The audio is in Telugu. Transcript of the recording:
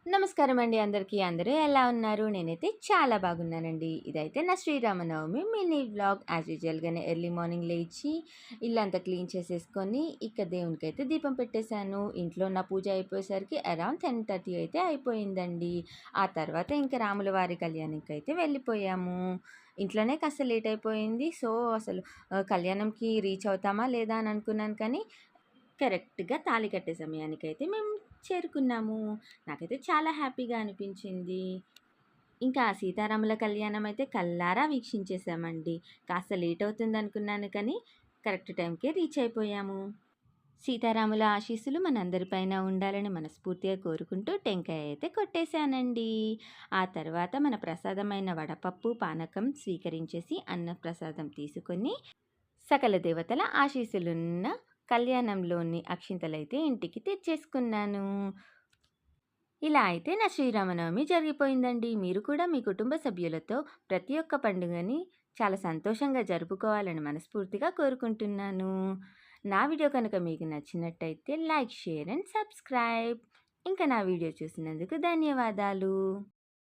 నమస్కారం అండి అందరికీ. అందరూ ఎలా ఉన్నారు? నేనైతే చాలా బాగున్నానండి. ఇదైతే నా శ్రీరామనవమి మినీ వ్లాగ్. యాజ్ యూజువల్‌గానే ఎర్లీ మార్నింగ్ లేచి ఇల్లంతా క్లీన్ చేసేసుకొని, ఇక దేవునికైతే దీపం పెట్టేశాను. ఇంట్లో నా పూజ అయిపోయేసరికి అరౌండ్ 10:30 అయితే అయిపోయిందండి. ఆ తర్వాత ఇంక రాముల వారి కళ్యాణంకైతే వెళ్ళిపోయాము. ఇంట్లోనే కాస్త లేట్ అయిపోయింది. సో, అసలు కళ్యాణంకి రీచ్ అవుతామా లేదా అని అనుకున్నాను కానీ కరెక్ట్‌గా తాళి కట్టే సమయానికైతే మేము చేరుకున్నాము. నాకైతే చాలా హ్యాపీగా అనిపించింది. ఇంకా సీతారాముల కళ్యాణం అయితే కల్లారా వీక్షించేసామండి. కాస్త లేట్ అవుతుందనుకున్నాను కానీ కరెక్ట్ టైంకే రీచ్ అయిపోయాము. సీతారాముల ఆశీస్సులు మనందరిపైన ఉండాలని మనస్ఫూర్తిగా కోరుకుంటూ టెంకాయ అయితే కొట్టేశానండి. ఆ తర్వాత మన ప్రసాదమైన వడపప్పు, పానకం స్వీకరించేసి అన్నప్రసాదం తీసుకొని సకల దేవతల ఆశీస్సులున్న కళ్యాణంలోని అక్షింతలైతే ఇంటికి తెచ్చేసుకున్నాను. ఇలా అయితే నా శ్రీరామనవమి జరిగిపోయిందండి. మీరు కూడా మీ కుటుంబ సభ్యులతో ప్రతి ఒక్క పండుగని చాలా సంతోషంగా జరుపుకోవాలని మనస్ఫూర్తిగా కోరుకుంటున్నాను. నా వీడియో కనుక మీకు నచ్చినట్టయితే లైక్, షేర్ అండ్ సబ్స్క్రైబ్. ఇంకా నా వీడియో చూసినందుకు ధన్యవాదాలు.